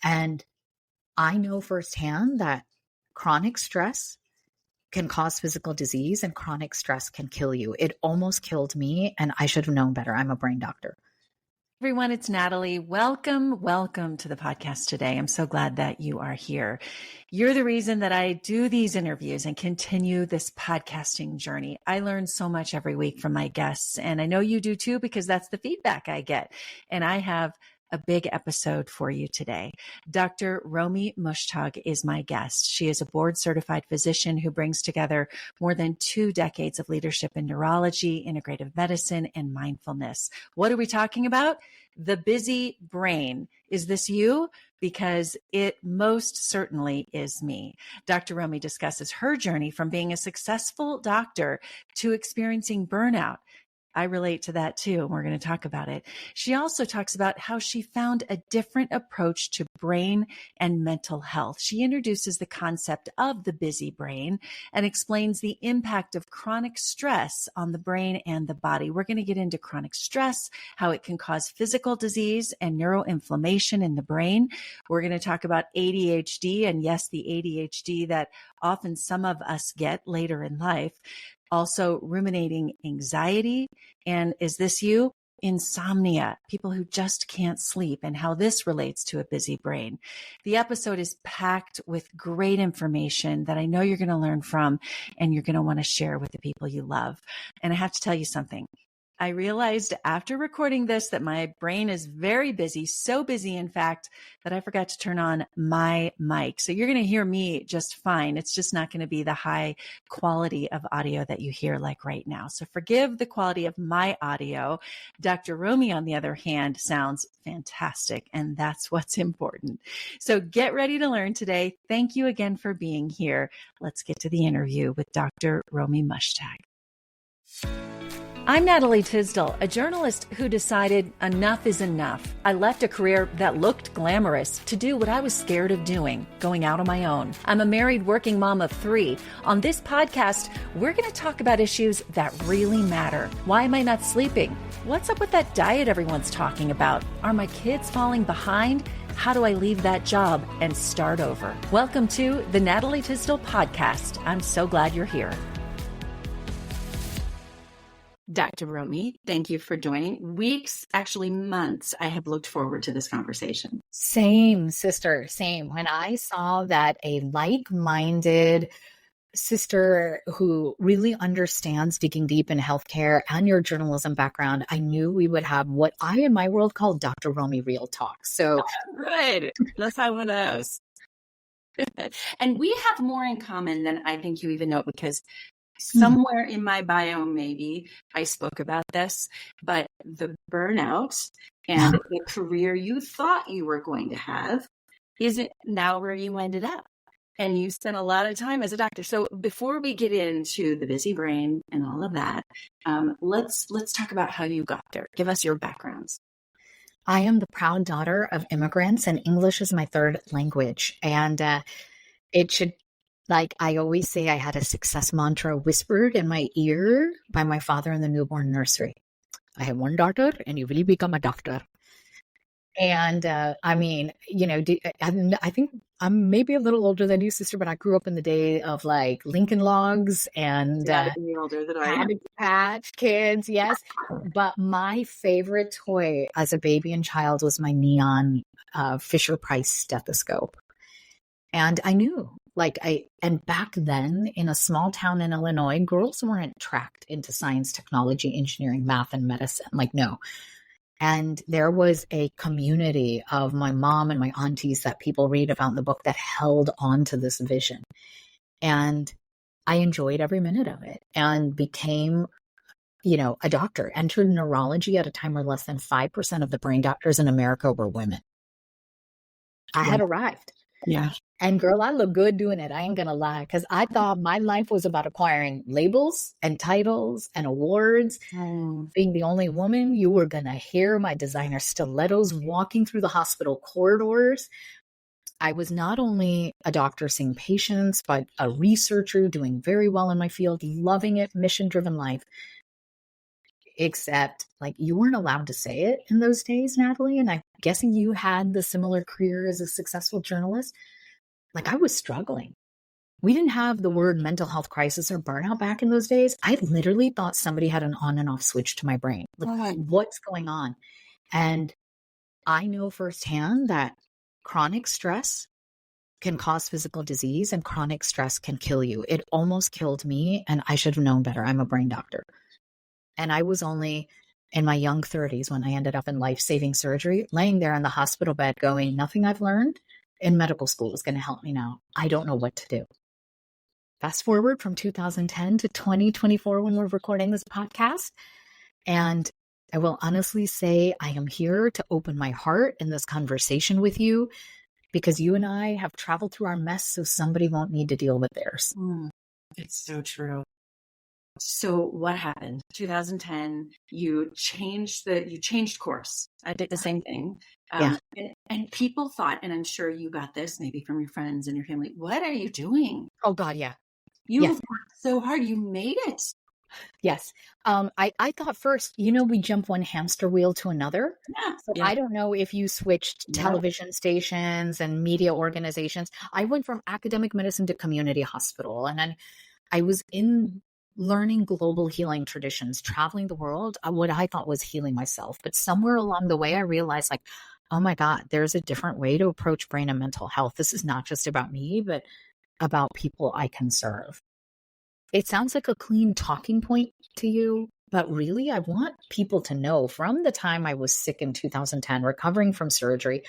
And I know firsthand that chronic stress can cause physical disease and chronic stress can kill you. It almost killed me and I should have known better. I'm a brain doctor. Everyone, it's Natalie. Welcome to the podcast today. I'm so glad that you are here. You're the reason that I do these interviews and continue this podcasting journey. I learn so much every week from my guests, and I know you do too, because that's the feedback I get. And I have a big episode for you today. Dr. Romie Mushtag is my guest. She is a board-certified physician who brings together more than 2 decades of leadership in neurology, integrative medicine, and mindfulness. What are we talking about? The busy brain. Is this you? Because it most certainly is me. Dr. Romie discusses her journey from being a successful doctor to experiencing burnout. I relate to that too, and we're going to talk about it. She also talks about how she found a different approach to brain and mental health. She introduces the concept of the busy brain and explains the impact of chronic stress on the brain and the body. We're going to get into chronic stress, how it can cause physical disease and neuroinflammation in the brain. We're going to talk about ADHD, and yes, the ADHD that often some of us get later in life. Also ruminating anxiety. And is this you? Insomnia, people who just can't sleep, and how this relates to a busy brain. The episode is packed with great information that I know you're going to learn from and you're going to want to share with the people you love. And I have to tell you something. I realized after recording this that my brain is very busy, so busy, in fact, that I forgot to turn on my mic. So you're going to hear me just fine. It's just not going to be the high quality of audio that you hear like right now. So forgive the quality of my audio. Dr. Romie, on the other hand, sounds fantastic, and that's what's important. So get ready to learn today. Thank you again for being here. Let's get to the interview with Dr. Romie Mushtag. I'm Natalie Tysdal, a journalist who decided enough is enough. I left a career that looked glamorous to do what I was scared of doing, going out on my own. I'm a married working mom of 3. On this podcast, we're going to talk about issues that really matter. Why am I not sleeping? What's up with that diet everyone's talking about? Are my kids falling behind? How do I leave that job and start over? Welcome to the Natalie Tysdal podcast. I'm so glad you're here. Dr. Romie, thank you for joining. Weeks, actually months, I have looked forward to this conversation. Same, sister, same. When I saw that a like-minded sister who really understands digging deep in healthcare and your journalism background, I knew we would have what I in my world call Dr. Romie Real Talk. So good. Let's have one of those. And we have more in common than I think you even know, because somewhere in my bio, maybe I spoke about this, but the burnout and the career you thought you were going to have isn't now where you ended up. And you spent a lot of time as a doctor. So before we get into the busy brain and all of that, let's talk about how you got there. Give us your backgrounds. I am the proud daughter of immigrants, and English is my third language. And it should, like I always say, I had a success mantra whispered in my ear by my father in the newborn nursery. I have one daughter, and you will become a doctor. And I mean, you know, I think I'm maybe a little older than you, sister, but I grew up in the day of like Lincoln Logs and older than I am. Cabbage Patch Kids, yes. But my favorite toy as a baby and child was my neon Fisher-Price stethoscope. And I knew, and back then in a small town in Illinois, girls weren't tracked into science, technology, engineering, math, and medicine. Like, no. And there was a community of my mom and my aunties that people read about in the book that held on to this vision. And I enjoyed every minute of it and became, a doctor, entered neurology at a time where less than 5% of the brain doctors in America were women. I had arrived. Yeah. And girl, I look good doing it. I ain't going to lie. Because I thought my life was about acquiring labels and titles and awards. Being the only woman, you were going to hear my designer stilettos walking through the hospital corridors. I was not only a doctor seeing patients, but a researcher doing very well in my field, loving it, mission-driven life. Except, you weren't allowed to say it in those days, Natalie. And I guessing you had the similar career as a successful journalist. Like, I was struggling. We didn't have the word mental health crisis or burnout back in those days. I literally thought somebody had an on and off switch to my brain. Like, what's going on? And I know firsthand that chronic stress can cause physical disease and chronic stress can kill you. It almost killed me, and I should have known better. I'm a brain doctor. And I was only in my young 30s when I ended up in life-saving surgery, laying there in the hospital bed going, nothing I've learned in medical school is going to help me now. I don't know what to do. Fast forward from 2010 to 2024 when we're recording this podcast. And I will honestly say I am here to open my heart in this conversation with you because you and I have traveled through our mess so somebody won't need to deal with theirs. It's so true. So what happened? 2010, you changed course. I did the same thing. And people thought, and I'm sure you got this maybe from your friends and your family, what are you doing? Oh God, yeah. You worked so hard. You made it. Yes. I thought first, we jump one hamster wheel to another. So I don't know if you switched television stations and media organizations. I went from academic medicine to community hospital. And then I was in learning global healing traditions, traveling the world, what I thought was healing myself. But somewhere along the way, I realized like, oh my God, there's a different way to approach brain and mental health. This is not just about me, but about people I can serve. It sounds like a clean talking point to you, but really I want people to know from the time I was sick in 2010, recovering from surgery,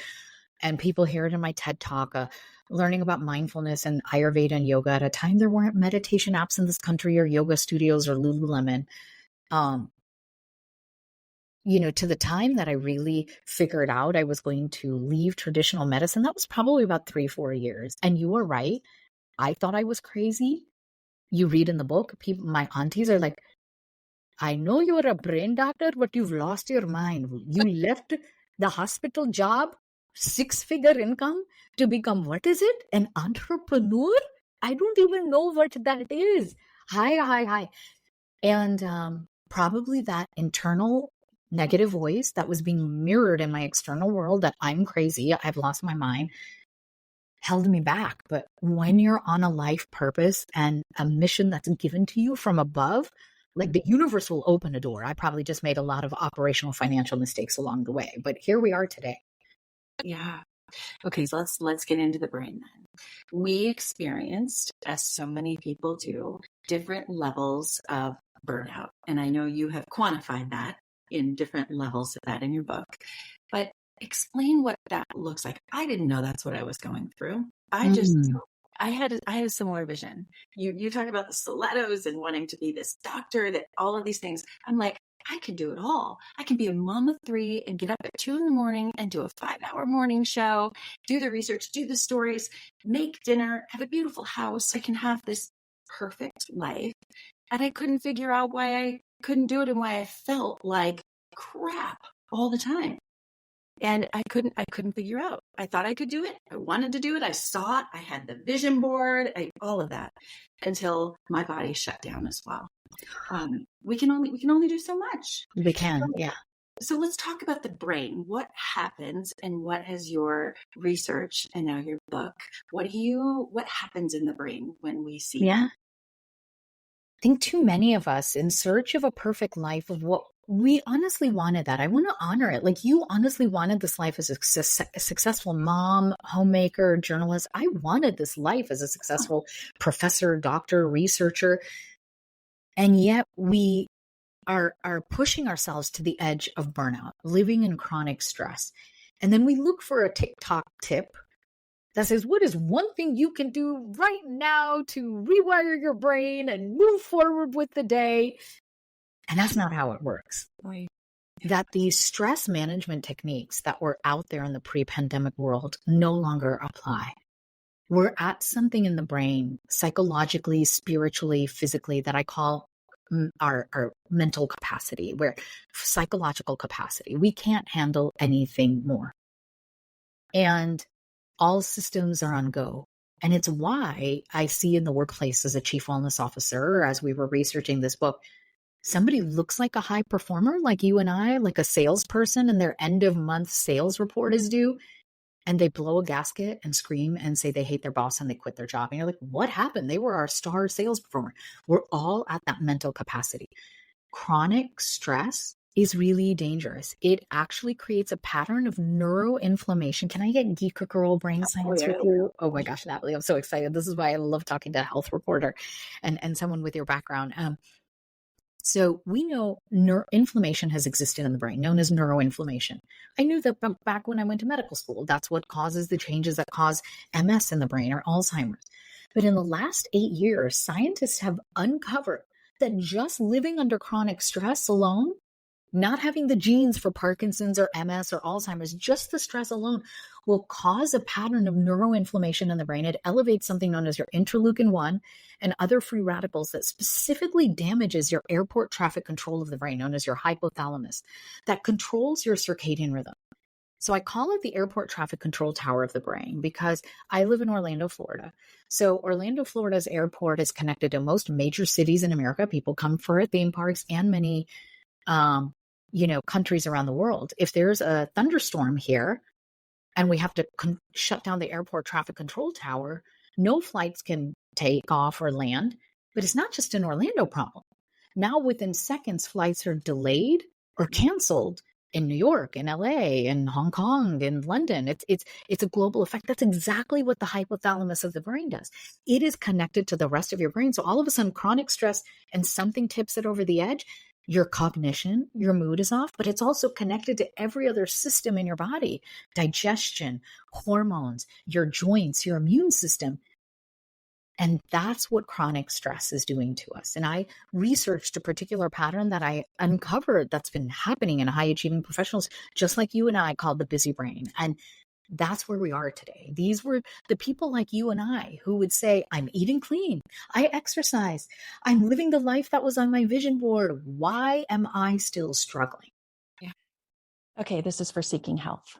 and people hear it in my TED Talk, learning about mindfulness and Ayurveda and yoga at a time there weren't meditation apps in this country or yoga studios or Lululemon. To the time that I really figured out I was going to leave traditional medicine, that was probably about 3-4 years. And you were right. I thought I was crazy. You read in the book, people, my aunties are like, I know you're a brain doctor, but you've lost your mind. You left the hospital job, 6-figure income to become, what is it? An entrepreneur? I don't even know what that is. Hi. And probably that internal negative voice that was being mirrored in my external world that I'm crazy, I've lost my mind, held me back. But when you're on a life purpose and a mission that's given to you from above, like the universe will open a door. I probably just made a lot of operational financial mistakes along the way, but here we are today. Yeah. Okay, so let's get into the brain then. We experienced, as so many people do, different levels of burnout. And I know you have quantified that in different levels of that in your book. But explain what that looks like. I didn't know that's what I was going through. I had a similar vision. You talk about the stilettos and wanting to be this doctor, that all of these things. I'm like, I can do it all. I can be a mom of 3 and get up at 2 a.m. and do a 5-hour morning show, do the research, do the stories, make dinner, have a beautiful house. I can have this perfect life. And I couldn't figure out why I couldn't do it and why I felt like crap all the time. And I couldn't figure out. I thought I could do it. I wanted to do it. I saw it. I had the vision board, all of that, until my body shut down as well. We can only do so much. We can, yeah. So let's talk about the brain. What happens, and what has your research and now your book? What happens in the brain when we see? Yeah. I think too many of us in search of a perfect life of what we honestly wanted that. I want to honor it. Like, you honestly wanted this life as a successful mom, homemaker, journalist. I wanted this life as a successful professor, doctor, researcher. And yet we are pushing ourselves to the edge of burnout, living in chronic stress. And then we look for a TikTok tip that says, what is one thing you can do right now to rewire your brain and move forward with the day? And that's not how it works. Right. That these stress management techniques that were out there in the pre-pandemic world no longer apply. We're at something in the brain, psychologically, spiritually, physically, that I call our mental capacity, where psychological capacity, we can't handle anything more. And all systems are on go. And it's why I see in the workplace as a chief wellness officer, as we were researching this book, somebody looks like a high performer, like you and I, like a salesperson, and their end of month sales report is due, and they blow a gasket and scream and say they hate their boss and they quit their job. And you're like, what happened? They were our star sales performer. We're all at that mental capacity. Chronic stress is really dangerous. It actually creates a pattern of neuroinflammation. Can I get geek girl brain science with you? Oh my gosh, Natalie, I'm so excited. This is why I love talking to a health reporter and someone with your background. So we know inflammation has existed in the brain, known as neuroinflammation. I knew that back when I went to medical school. That's what causes the changes that cause MS in the brain or Alzheimer's. But in the last 8 years, scientists have uncovered that just living under chronic stress alone, not having the genes for Parkinson's or MS or Alzheimer's, just the stress alone will cause a pattern of neuroinflammation in the brain. It elevates something known as your interleukin-1 and other free radicals that specifically damages your airport traffic control of the brain, known as your hypothalamus, that controls your circadian rhythm. So I call it the airport traffic control tower of the brain because I live in Orlando, Florida. So Orlando, Florida's airport is connected to most major cities in America. People come for theme parks and many countries around the world. If there's a thunderstorm here and we have to shut down the airport traffic control tower, no flights can take off or land. But it's not just an Orlando problem. Now within seconds, flights are delayed or canceled in New York, in LA, in Hong Kong, in London. It's a global effect. That's exactly what the hypothalamus of the brain does. It is connected to the rest of your brain. So all of a sudden, chronic stress and something tips it over the edge, your cognition, your mood is off, but it's also connected to every other system in your body, digestion, hormones, your joints, your immune system. And that's what chronic stress is doing to us. And I researched a particular pattern that I uncovered that's been happening in high achieving professionals, just like you and I, called the busy brain. And that's where we are today. These were the people like you and I who would say, I'm eating clean, I exercise, I'm living the life that was on my vision board. Why am I still struggling? Yeah. Okay, this is for Seeking Health.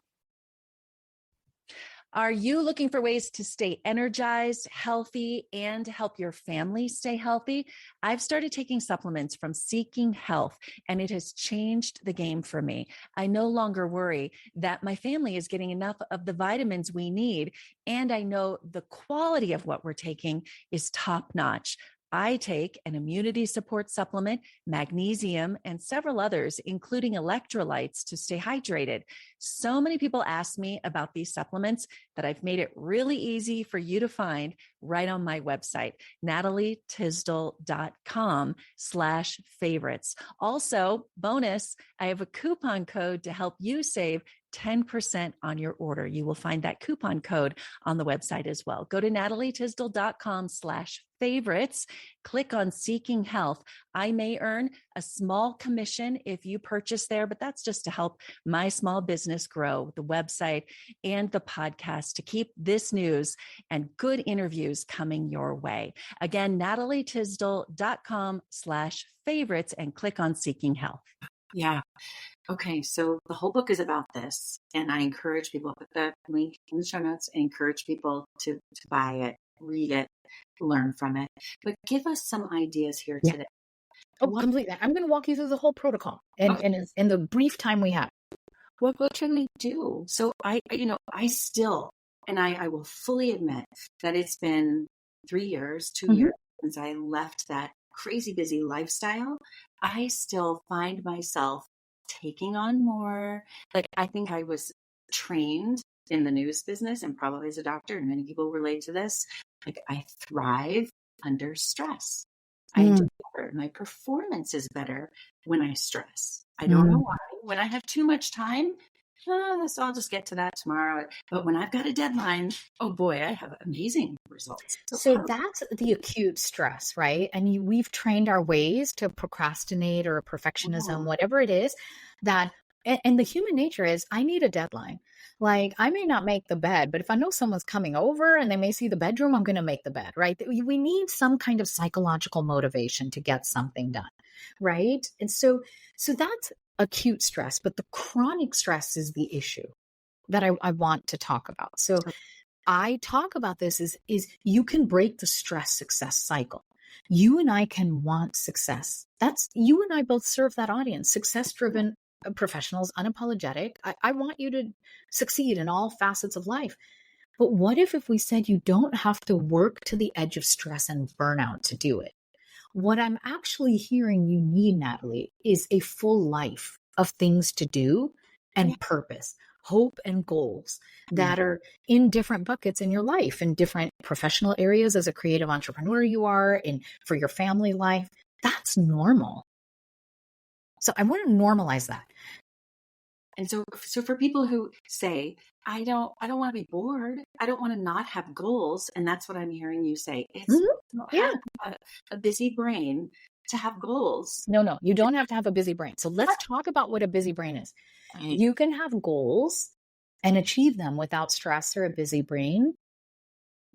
Are you looking for ways to stay energized, healthy, and help your family stay healthy? I've started taking supplements from Seeking Health, and it has changed the game for me. I no longer worry that my family is getting enough of the vitamins we need, and I know the quality of what we're taking is top-notch. I take an immunity support supplement, magnesium, and several others, including electrolytes, to stay hydrated. So many people ask me about these supplements that I've made it really easy for you to find right on my website, natalietysdal.com/favorites. Also, bonus, I have a coupon code to help you save 10% on your order. You will find that coupon code on the website as well. Go to natalietysdal.com/favorites. Click on Seeking Health. I may earn a small commission if you purchase there, but that's just to help my small business grow, the website and the podcast, to keep this news and good interviews coming your way. Again, natalietysdal.com/favorites and click on Seeking Health. Yeah. Okay. So the whole book is about this, and I encourage people, put the link in the show notes, and encourage people to buy it, read it, learn from it. But give us some ideas here today. Oh, completely. I'm going to walk you through the whole protocol and in the brief time we have. What should we do? So I still, and I will fully admit that it's been 3 years, 2 years since I left that crazy busy lifestyle. I still find myself taking on more. Like, I think I was trained in the news business and probably as a doctor, and many people relate to this. Like, I thrive under stress. I do better. My performance is better when I stress. I don't know why. When I have too much time, I'll just get to that tomorrow. But when I've got a deadline, oh boy, I have amazing results. So that's the acute stress, right? And we've trained our ways to procrastinate or perfectionism, whatever it is that, and the human nature is, I need a deadline. Like, I may not make the bed, but if I know someone's coming over and they may see the bedroom, I'm going to make the bed, right? We need some kind of psychological motivation to get something done, right? And so that's acute stress, but the chronic stress is the issue that I want to talk about. So I talk about this is you can break the stress success cycle. You and I can want success. You and I both serve that audience, success-driven professionals, unapologetic. I want you to succeed in all facets of life. But what if we said you don't have to work to the edge of stress and burnout to do it? What I'm actually hearing you need, Natalie, is a full life of things to do and purpose, hope and goals that are in different buckets in your life, in different professional areas as a creative entrepreneur you are, and for your family life. That's normal. So I want to normalize that. And so for people who say, I don't want to be bored. I don't want to not have goals. And that's what I'm hearing you say. It's have a busy brain to have goals. No, you don't have to have a busy brain. So let's talk about what a busy brain is. You can have goals and achieve them without stress or a busy brain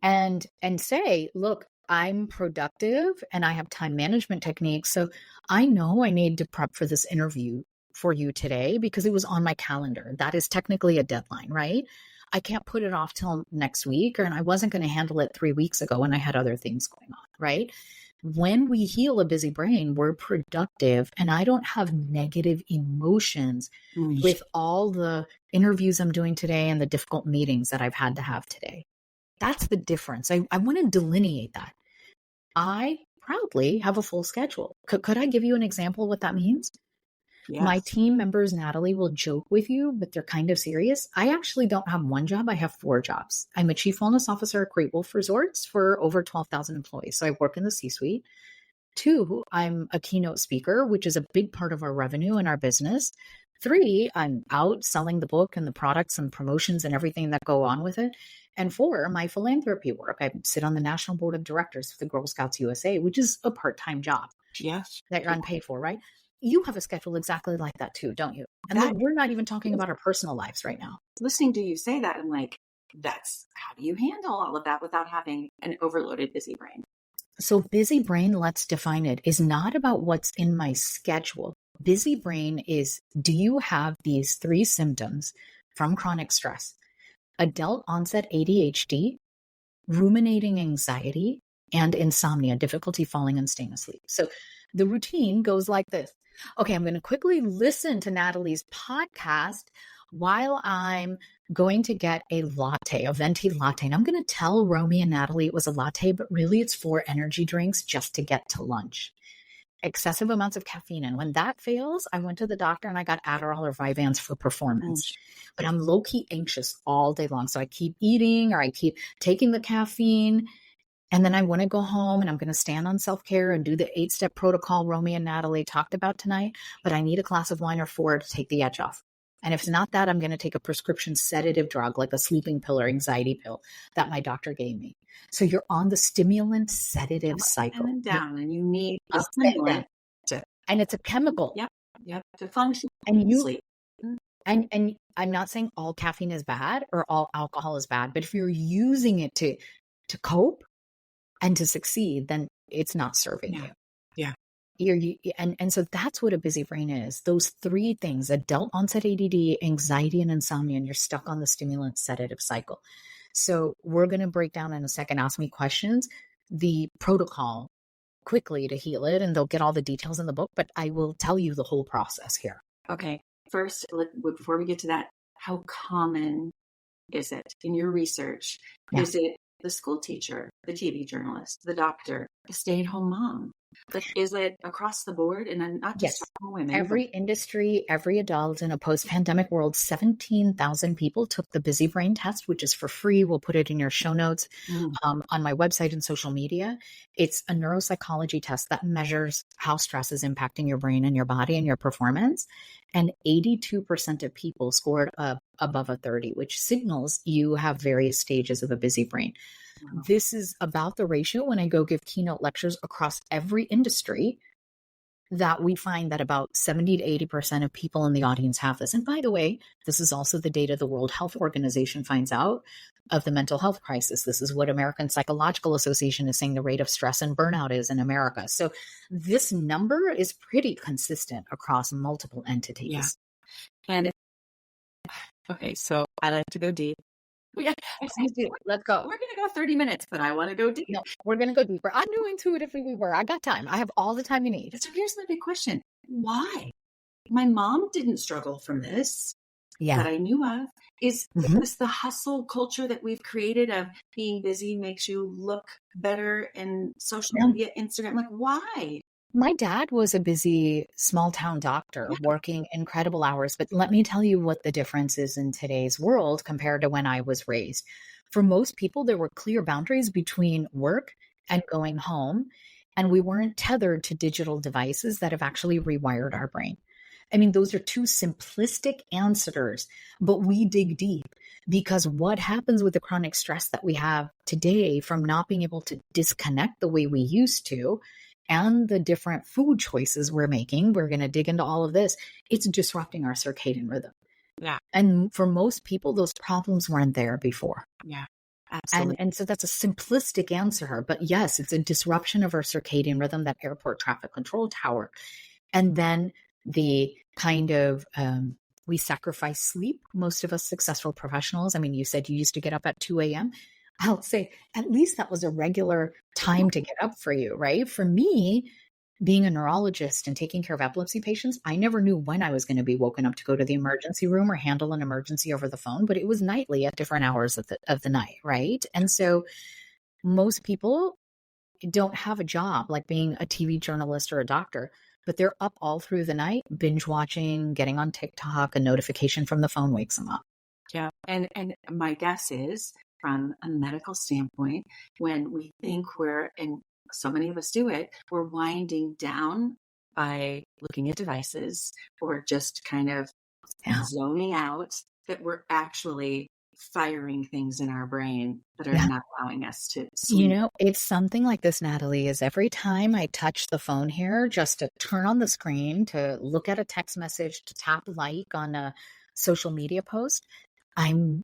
and say, look, I'm productive and I have time management techniques. So I know I need to prep for this interview for you today because it was on my calendar. That is technically a deadline, right? I can't put it off till next week, and I wasn't going to handle it 3 weeks ago when I had other things going on, right? When we heal a busy brain, we're productive, and I don't have negative emotions with all the interviews I'm doing today and the difficult meetings that I've had to have today. That's the difference. I want to delineate that. I proudly have a full schedule. Could I give you an example of what that means? Yes. My team members, Natalie, will joke with you, but they're kind of serious. I actually don't have one job. I have 4 jobs. I'm a chief wellness officer at Great Wolf Resorts for over 12,000 employees. So I work in the C-suite. 2, I'm a keynote speaker, which is a big part of our revenue and our business. 3, I'm out selling the book and the products and promotions and everything that go on with it. And 4, my philanthropy work. I sit on the national board of directors for the Girl Scouts USA, which is a part-time job. Yes. That you're unpaid for, right? You have a schedule exactly like that too, don't you? And we're not even talking about our personal lives right now. Listening to you say that, I'm like, how do you handle all of that without having an overloaded busy brain? So busy brain, let's define it, is not about what's in my schedule. Busy brain is, do you have these 3 symptoms from chronic stress? Adult onset ADHD, ruminating anxiety, and insomnia, difficulty falling and staying asleep. So the routine goes like this. Okay, I'm going to quickly listen to Natalie's podcast while I'm going to get a latte, a venti latte. And I'm going to tell Romie and Natalie it was a latte, but really it's 4 energy drinks just to get to lunch. Excessive amounts of caffeine. And when that fails, I went to the doctor and I got Adderall or Vyvanse for performance. But I'm low-key anxious all day long. So I keep eating or I keep taking the caffeine. And then I want to go home and I'm going to stand on self-care and do the 8-step protocol Romie and Natalie talked about tonight. But I need a glass of wine or 4 to take the edge off. And if it's not that, I'm going to take a prescription sedative drug like a sleeping pill or anxiety pill that my doctor gave me. So you're on the stimulant-sedative cycle. And down, and you need a stimulant. And it's a chemical. Yep. To function. And sleep. And I'm not saying all caffeine is bad or all alcohol is bad, but if you're using it to cope and to succeed, then it's not serving you. Yeah. And so that's what a busy brain is. Those 3 things, adult onset ADD, anxiety, and insomnia, and you're stuck on the stimulant sedative cycle. So we're going to break down in a second, ask me questions, the protocol quickly to heal it, and they'll get all the details in the book, but I will tell you the whole process here. Okay. First, before we get to that, how common is it in your research? Yeah. Is it the school teacher, the TV journalist, the doctor, the stay-at-home mom? Is it across the board? And not just women. Every industry, every adult in a post-pandemic world, 17,000 people took the busy brain test, which is for free. We'll put it in your show notes on my website and social media. It's a neuropsychology test that measures how stress is impacting your brain and your body and your performance. And 82% of people scored above a 30, which signals you have various stages of a busy brain. Wow. This is about the ratio when I go give keynote lectures across every industry that we find that about 70 to 80% of people in the audience have this. And by the way, this is also the data the World Health Organization finds out of the mental health crisis. This is what American Psychological Association is saying the rate of stress and burnout is in America. So this number is pretty consistent across multiple entities. Yeah. And okay, so I like to go deep. Yeah, Let's go. We're going to go 30 minutes, but I want to go deep. No, we're going to go deeper. I knew intuitively we were. I got time. I have all the time you need. So here's my big question. Why? My mom didn't struggle from this that I knew of. Is this the hustle culture that we've created of being busy makes you look better in social media, Instagram? Like, why? My dad was a busy small town doctor working incredible hours. But let me tell you what the difference is in today's world compared to when I was raised. For most people, there were clear boundaries between work and going home. And we weren't tethered to digital devices that have actually rewired our brain. I mean, those are two simplistic answers, but we dig deep because what happens with the chronic stress that we have today from not being able to disconnect the way we used to and the different food choices we're making, we're going to dig into all of this. It's disrupting our circadian rhythm. Yeah. And for most people, those problems weren't there before. Yeah. Absolutely. And so that's a simplistic answer, but yes, it's a disruption of our circadian rhythm, that airport traffic control tower. And then the kind of, we sacrifice sleep. Most of us successful professionals. I mean, you said you used to get up at 2 a.m. I'll say at least that was a regular time to get up for you, right? For me, being a neurologist and taking care of epilepsy patients, I never knew when I was going to be woken up to go to the emergency room or handle an emergency over the phone, but it was nightly at different hours of the night, right? And so most people don't have a job like being a TV journalist or a doctor, but they're up all through the night, binge watching, getting on TikTok, a notification from the phone wakes them up. Yeah. And my guess is from a medical standpoint, when we think and so many of us do it, we're winding down by looking at devices or just kind of zoning out, that we're actually firing things in our brain that are not allowing us to sleep. You know, it's something like this, Natalie, is every time I touch the phone here, just to turn on the screen, to look at a text message, to tap like on a social media post, I'm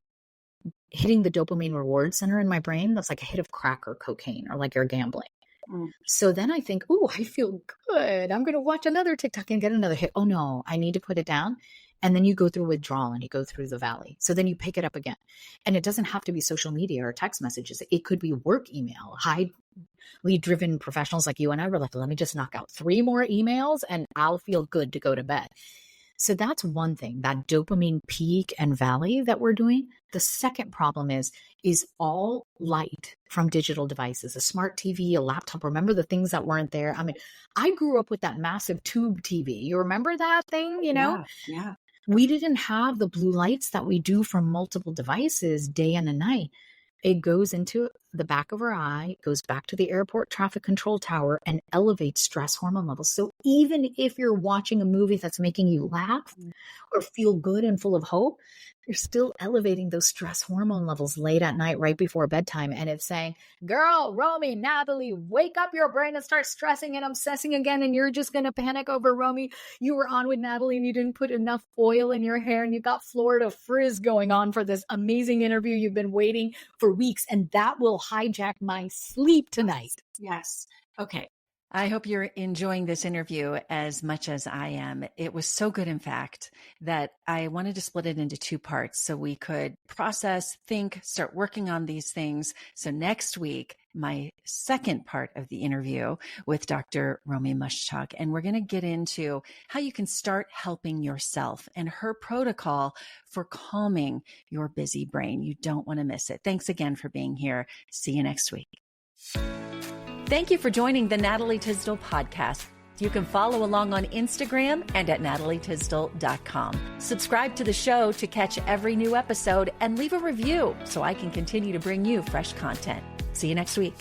hitting the dopamine reward center in my brain. That's like a hit of crack or cocaine, or like you're gambling. So then I think, oh, I feel good. I'm going to watch another TikTok and get another hit. Oh no, I need to put it down. And then you go through withdrawal and you go through the valley. So then you pick it up again. And it doesn't have to be social media or text messages. It could be work email. Highly driven professionals like you and I were like, let me just knock out 3 more emails and I'll feel good to go to bed. So that's one thing, that dopamine peak and valley that we're doing. The second problem is all light from digital devices, a smart TV, a laptop. Remember the things that weren't there? I mean, I grew up with that massive tube TV. You remember that thing, you know? Yeah. We didn't have the blue lights that we do from multiple devices day and a night. It goes into the back of our eye, goes back to the airport traffic control tower and elevates stress hormone levels. So even if you're watching a movie that's making you laugh or feel good and full of hope, you're still elevating those stress hormone levels late at night, right before bedtime. And it's saying, girl, Romie, Natalie, wake up your brain and start stressing and obsessing again. And you're just going to panic over Romie. You were on with Natalie and you didn't put enough oil in your hair and you got Florida frizz going on for this amazing interview. You've been waiting for weeks and that will hijack my sleep tonight. Yes. Okay. I hope you're enjoying this interview as much as I am. It was so good, in fact, that I wanted to split it into 2 parts so we could process, think, start working on these things. So next week, my second part of the interview with Dr. Romie Mushchuk, and we're going to get into how you can start helping yourself and her protocol for calming your busy brain. You don't want to miss it. Thanks again for being here. See you next week. Thank you for joining the Natalie Tysdal podcast. You can follow along on Instagram and at natalietysdal.com. Subscribe to the show to catch every new episode and leave a review so I can continue to bring you fresh content. See you next week.